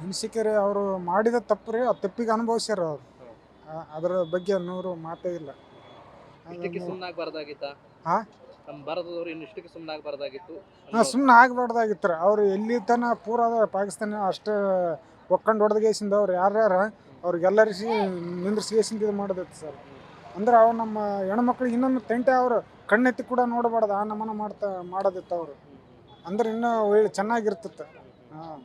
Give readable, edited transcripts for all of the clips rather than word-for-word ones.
ಅನಿಸಿಕೆ ಅವರು ಮಾಡಿದ ತಪ್ಪು ರೀ, ಆ ತಪ್ಪಿಗೆ ಅನುಭವಿಸ್ಯಾರ ಅವ್ರು. ಅದರ ಬಗ್ಗೆ ನೂರು ಮಾತೇ ಇಲ್ಲ. ಇಷ್ಟಕ್ಕೆ ಸುಮ್ಮನಾಗಬಾರ್ದಾಗಿತ್ತ ಹಾ ನಮ್ಮ ಭಾರತದವರು ಇಷ್ಟಕ್ಕೆ ಸುಮ್ಮನಾಗಬಾರ್ದಾಗಿತ್ತು. ಸುಮ್ಮನೆ ಆಗಬಾರ್ದಾಗಿತ್ತು ರೀ. ಅವ್ರು ಎಲ್ಲಿ ತನ ಪೂರ ಪಾಕಿಸ್ತಾನ ಅಷ್ಟೇ ಒಕ್ಕಂಡು ಹೊಡೆದ್ಗೇಸಿಂದ ಅವ್ರು ಯಾರ್ಯಾರ ಅವ್ರಿಗೆಲ್ಲರಿಸಿ ನಿಂದ್ರಿಸ್ಗೇಸಿಂದ ಇದು ಮಾಡೋದೈತೆ ಸರ್. ಅಂದ್ರೆ ಅವ್ರು ನಮ್ಮ ಹೆಣ್ಮಕ್ಳಿಗೆ ಇನ್ನೊಂದು ತೆಂಟೆ ಅವರು ಕಣ್ಣೆತ್ತಿ ಕೂಡ ನೋಡಬಾರ್ದು, ಆ ನಮನ ಮಾಡೋದಿತ್ತು ಅವರು. ಅಂದ್ರೆ ಇನ್ನೂ ಒಳ್ಳೆ ಚೆನ್ನಾಗಿರ್ತಿತ್ತು. ಹಾಂ,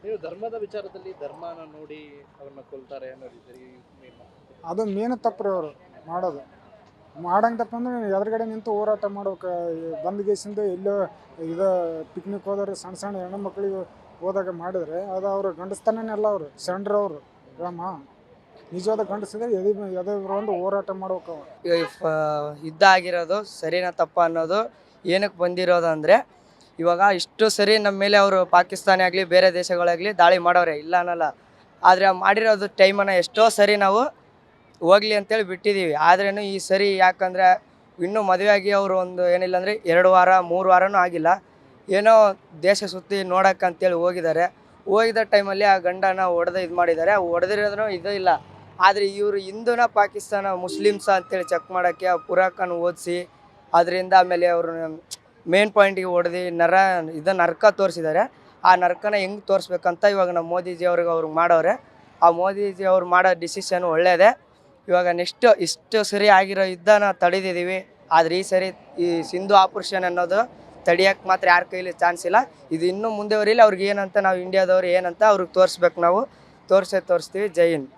ನೀವು ಧರ್ಮದ ವಿಚಾರದಲ್ಲಿ ಧರ್ಮನ ನೋಡಿ ಅವ್ರನ್ನ ಕೊಲ್ತಾರೆ ಅನ್ನೋದು ಅದು ಮೇನ್ ತಪ್ಪು ರೀ ಅವರು ಮಾಡೋದು. ಮಾಡಂಗೆ ತಪ್ಪ ಅಂದ್ರೆ ಎದುರುಗಡೆ ನಿಂತು ಹೋರಾಟ ಮಾಡ್ಬೇಕು. ಬಂದ್ಗೇಸಿಂದ ಎಲ್ಲೋ ಇದು ಪಿಕ್ನಿಕ್ ಹೋದವ್ರು ಸಣ್ಣ ಸಣ್ಣ ಹೆಣ್ಮಕ್ಳಿಗೆ ಹೋದಾಗ ಮಾಡಿದ್ರೆ ಅದು ಅವರು ಗಂಡಸ್ತಾನೇನೆಲ್ಲ ಅವರು ಸೆಂಡ್ರವರು ರಾಮ ನಿಜವಾದ ಗಂಡಸಿದ್ರೆ ಎದೆ ಒಂದು ಹೋರಾಟ ಮಾಡ್ಬೇಕು ಅವ್ರು. ಯುದ್ಧ ಆಗಿರೋದು ಸರಿನಾ ತಪ್ಪ ಅನ್ನೋದು ಏನಕ್ಕೆ ಬಂದಿರೋದು ಅಂದರೆ, ಇವಾಗ ಇಷ್ಟು ಸರಿ ನಮ್ಮ ಮೇಲೆ ಅವರು ಪಾಕಿಸ್ತಾನ ಆಗಲಿ ಬೇರೆ ದೇಶಗಳಾಗಲಿ ದಾಳಿ ಮಾಡೋರೆ, ಇಲ್ಲ ಅನ್ನಲ್ಲ. ಆದರೆ ಮಾಡಿರೋದು ಟೈಮನ್ನು ಎಷ್ಟೋ ಸರಿ ನಾವು ಹೋಗ್ಲಿ ಅಂತೇಳಿ ಬಿಟ್ಟಿದ್ದೀವಿ. ಆದ್ರೂ ಈ ಸರಿ ಯಾಕಂದರೆ ಇನ್ನೂ ಮದುವೆ ಆಗಿ ಅವರು ಒಂದು ಏನಿಲ್ಲ ಅಂದರೆ 2 ವಾರ 3 ವಾರನೂ ಆಗಿಲ್ಲ, ಏನೋ ದೇಶ ಸುತ್ತಿ ನೋಡೋಕ್ಕಂತೇಳಿ ಹೋಗಿದ್ದಾರೆ. ಹೋಗಿದ್ದ ಟೈಮಲ್ಲಿ ಆ ಗಂಡನ ಹೊಡೆದು ಇದು ಮಾಡಿದ್ದಾರೆ. ಹೊಡೆದಿರೋದ್ರೂ ಇದು ಇಲ್ಲ. ಆದರೆ ಇವರು ಹಿಂದೂನ ಪಾಕಿಸ್ತಾನ ಮುಸ್ಲಿಮ್ಸ ಅಂತೇಳಿ ಚೆಕ್ ಮಾಡೋಕ್ಕೆ ಪುರಾಕನ್ ಓದಿಸಿ ಅದರಿಂದ ಆಮೇಲೆ ಅವರು ಮೇನ್ ಪಾಯಿಂಟಿಗೆ ಹೊಡೆದು ನರಕ ತೋರಿಸಿದ್ದಾರೆ. ಆ ನರಕನ ಹೆಂಗೆ ತೋರಿಸ್ಬೇಕಂತ ಇವಾಗ ನಮ್ಮ ಮೋದಿಜಿ ಅವ್ರಿಗೆ ಮಾಡೋರೆ. ಆ ಮೋದಿಜಿ ಅವ್ರು ಮಾಡೋ ಡಿಸಿಷನ್ ಒಳ್ಳೆಯದೇ. ಇವಾಗ ನೆಕ್ಸ್ಟ್ ಇಷ್ಟು ಸರಿ ಆಗಿರೋ ಯುದ್ಧನ ತಡೆದಿದ್ದೀವಿ. ಆದರೆ ಈ ಸರಿ ಈ ಸಿಂಧು ಆಪರೇಷನ್ ಅನ್ನೋದು ತಡಿಯೋಕ್ಕೆ ಮಾತ್ರ ಯಾರ ಕೈಲಿ ಚಾನ್ಸ್ ಇಲ್ಲ. ಇದು ಇನ್ನೂ ಮುಂದೆ ಬರೀಲಿ. ಅವ್ರಿಗೆ ಏನಂತ ನಾವು ಇಂಡಿಯಾದವ್ರು ಏನಂತ ಅವ್ರಿಗೆ ತೋರಿಸ್ಬೇಕು. ನಾವು ತೋರಿಸ್ತೀವಿ. ಜೈ ಹಿಂದ್.